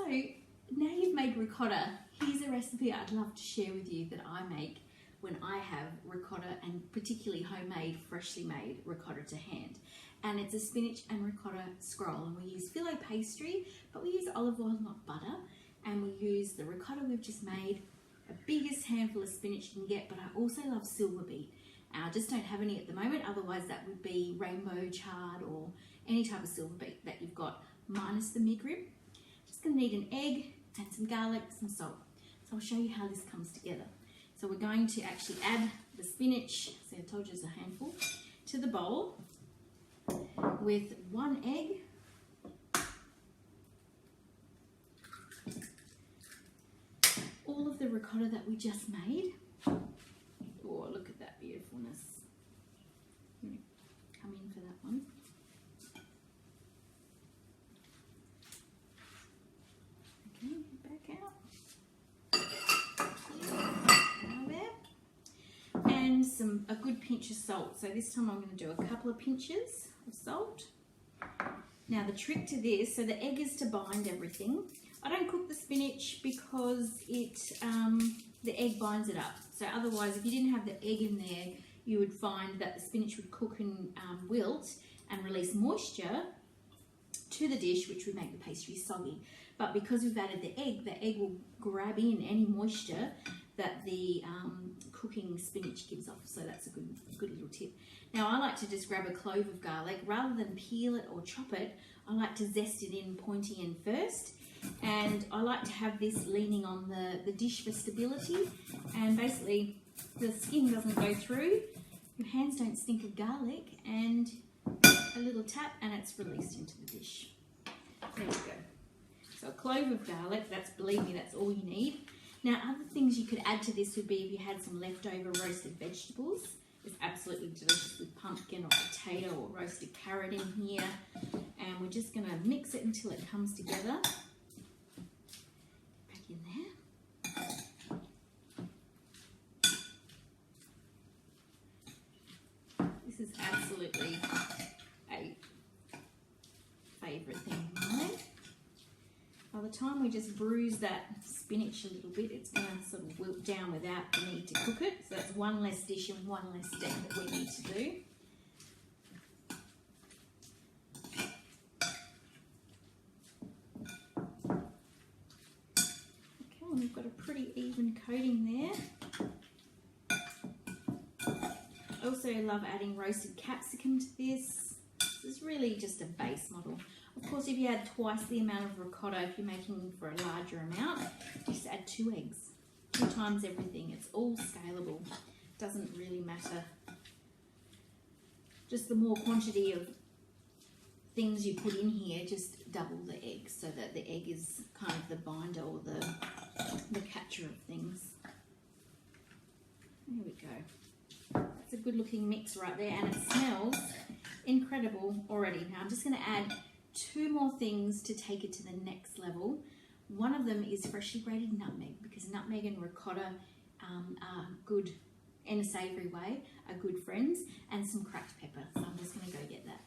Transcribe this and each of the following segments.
now you've made ricotta, here's a recipe I'd love to share with you that I make when I have ricotta, and particularly homemade, freshly made ricotta to hand. And it's a spinach and ricotta scroll, and we use filo pastry, but we use olive oil, not butter, and we use the ricotta we've just made, a biggest handful of spinach you can get, but I also love silver beet. I just don't have any at the moment, otherwise that would be rainbow chard or any type of silver beet that you've got, minus the midrib. Just going to need an egg and some garlic, some salt. So I'll show you how this comes together. So we're going to actually add the spinach, so I told you it's a handful, to the bowl with 1 egg, all of the ricotta that we just made. Oh, look at that beautifulness. Come in for that one. Okay, back out. And a good pinch of salt. So this time I'm going to do a couple of pinches of salt. Now the trick to this, so the egg is to bind everything. I don't cook the spinach because the egg binds it up. So otherwise, if you didn't have the egg in there, you would find that the spinach would cook and wilt and release moisture to the dish, which would make the pastry soggy. But because we've added the egg will grab in any moisture that the cooking spinach gives off. So that's a good little tip. Now I like to just grab a clove of garlic. Rather than peel it or chop it, I like to zest it in, pointy end first. And I like to have this leaning on the dish for stability. And basically the skin doesn't go through, your hands don't stink of garlic, and a little tap and it's released into the dish. There we go. So a clove of garlic, believe me, that's all you need. Now other things you could add to this would be if you had some leftover roasted vegetables. It's absolutely delicious with pumpkin or potato or roasted carrot in here. And we're just going to mix it until it comes together. Back in there. This is absolutely a favourite thing of mine. By the time we just bruise that spinach a little bit, it's going to sort of wilt down without the need to cook it. So that's one less dish and one less step that we need to do. Okay, and we've got a pretty even coating there. I also love adding roasted capsicum to this. This is really just a base model. Of course, if you add twice the amount of ricotta, if you're making for a larger amount, just add 2 eggs. 2 times everything. It's all scalable. Doesn't really matter. Just the more quantity of things you put in here, just double the eggs so that the egg is kind of the binder or the catcher of things. There we go. That's a good looking mix right there, and it smells incredible already. Now I'm just going to add 2 more things to take it to the next level. One of them is freshly grated nutmeg, because nutmeg and ricotta are good, in a savoury way, are good friends, and some cracked pepper. So I'm just going to go get that.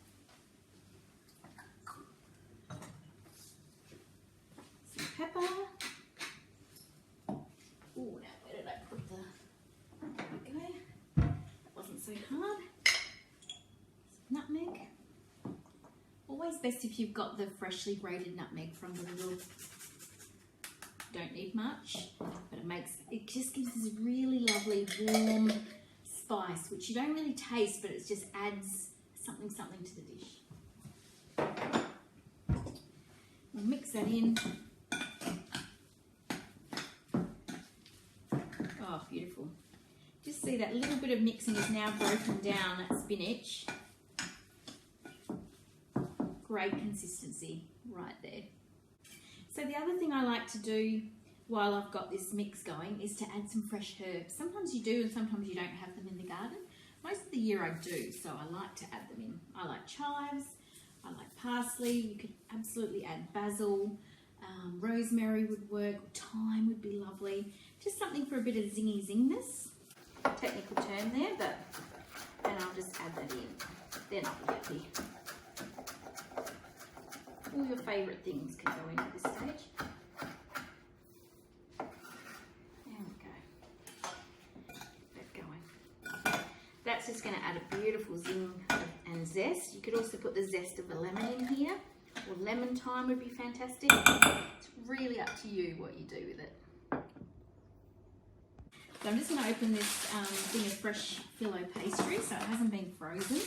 Some pepper. Oh, now where did I put the... There we go. That wasn't so hard. Some nutmeg. Always best if you've got the freshly grated nutmeg from the little, don't need much, but it just gives this really lovely warm spice, which you don't really taste, but it just adds something to the dish. We'll mix that in. Oh, beautiful. Just see that little bit of mixing is now broken down that spinach. Great consistency right there. So the other thing I like to do while I've got this mix going is to add some fresh herbs. Sometimes you do and sometimes you don't have them in the garden. Most of the year I do, so I like to add them in. I like chives, I like parsley, you could absolutely add basil, rosemary would work, thyme would be lovely. Just something for a bit of zingy zingness. Technical term there, but, and I'll just add that in. Then I'll be happy. All your favourite things can go in at this stage. just going to add a beautiful zing and zest. You could also put the zest of a lemon in here, or lemon thyme would be fantastic. It's really up to you what you do with it. So I'm just going to open this thing of fresh phyllo pastry, so it hasn't been frozen.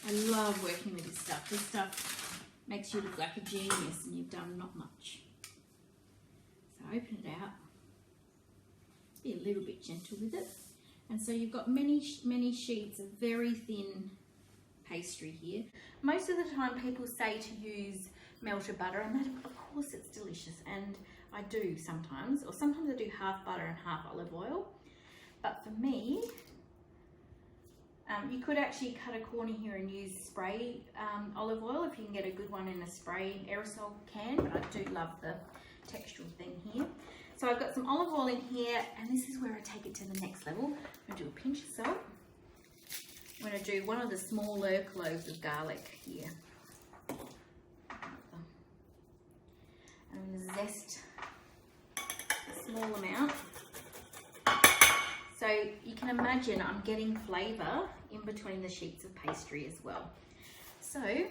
And I love working with this stuff. This stuff makes you look like a genius and you've done not much. So open it out. Be a little bit gentle with it. And so you've got many sheets of very thin pastry here. Most of the time people say to use melted butter, and that, of course it's delicious, and I do sometimes, or sometimes I do half butter and half olive oil. But for me, you could actually cut a corner here and use spray olive oil if you can get a good one in a spray aerosol can, but I do love the textural thing here. So I've got some olive oil in here, and this is where I take it to the next level. I'm going to do a pinch of salt. I'm going to do one of the smaller cloves of garlic here. I'm going to zest a small amount. So you can imagine I'm getting flavour in between the sheets of pastry as well. So you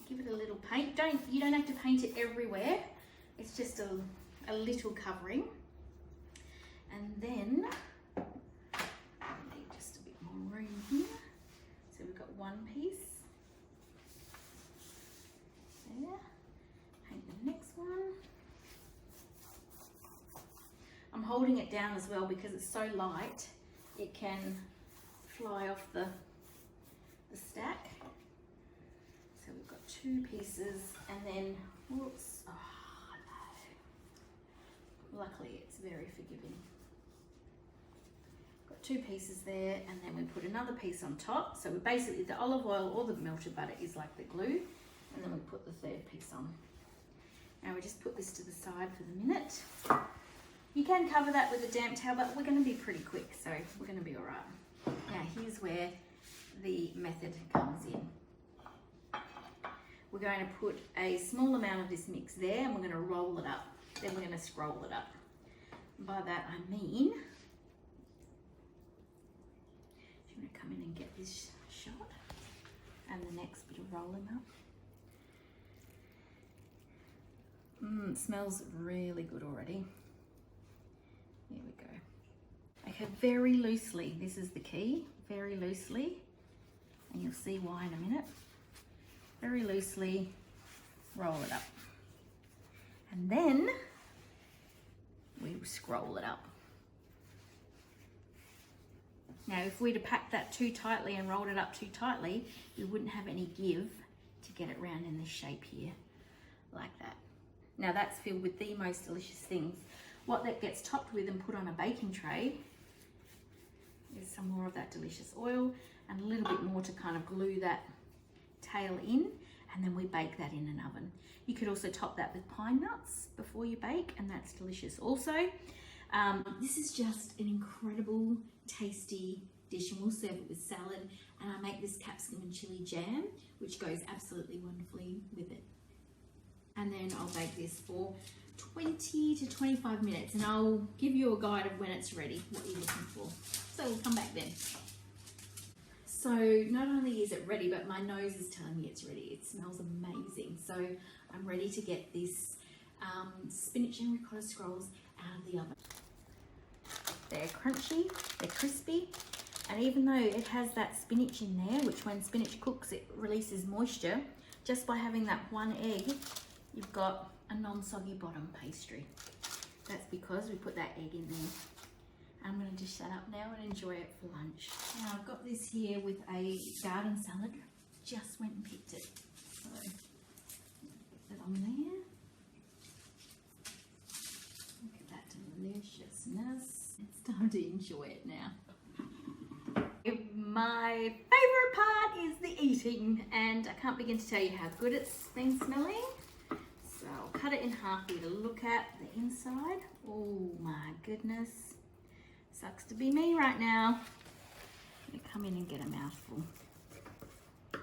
give it a little paint. You don't have to paint it everywhere. It's just a little covering. And then I need just a bit more room here. So we've got one piece there. Paint the next one. I'm holding it down as well because it's so light it can fly off the stack. So we've got two pieces, and then whoops, oh no, luckily it's very forgiving. Got two pieces there, and then we put another piece on top. So we basically, the olive oil or the melted butter is like the glue, and then we put the third piece on. Now we just put this to the side for the minute. You can cover that with a damp towel, but we're going to be pretty quick, so we're going to be all right. Now here's where the method comes in. We're going to put a small amount of this mix there, and we're going to roll it up. Then we're going to scroll it up. And by that I mean, do you want to come in and get this shot? And the next bit of rolling up. It smells really good already. There we go. Okay, very loosely, this is the key, very loosely, and you'll see why in a minute. Very loosely roll it up. And then we scroll it up. Now, if we'd have packed that too tightly and rolled it up too tightly, we wouldn't have any give to get it round in this shape here, like that. Now that's filled with the most delicious things. What that gets topped with and put on a baking tray is some more of that delicious oil and a little bit more to kind of glue that tail in, and then we bake that in an oven. You could also top that with pine nuts before you bake, and that's delicious also. This is just an incredible, tasty dish, and we'll serve it with salad, and I make this capsicum and chili jam, which goes absolutely wonderfully with it. And then I'll bake this for 20 to 25 minutes, and I'll give you a guide of when it's ready, what you're looking for. So we'll come back then. So not only is it ready, but my nose is telling me it's ready. It smells amazing. So I'm ready to get this spinach and ricotta scrolls out of the oven. They're crunchy, they're crispy, and even though it has that spinach in there, which when spinach cooks, it releases moisture, just by having that one egg, you've got a non-soggy bottom pastry. That's because we put that egg in there. I'm going to dish that up now and enjoy it for lunch. Now I've got this here with a garden salad. Just went and picked it. So put that on there. Look at that deliciousness. It's time to enjoy it now. My favourite part is the eating, and I can't begin to tell you how good it's been smelling. So I'll cut it in half for you to look at the inside. Oh my goodness. Sucks to be me right now. I'm going to come in and get a mouthful. Bit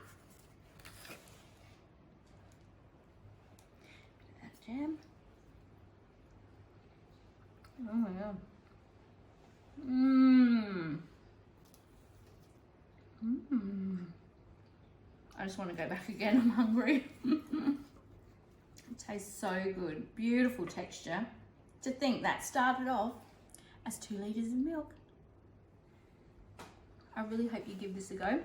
of that jam. just want to go back again. I'm hungry. It tastes so good. Beautiful texture. To think that started off as 2 litres of milk. I really hope you give this a go.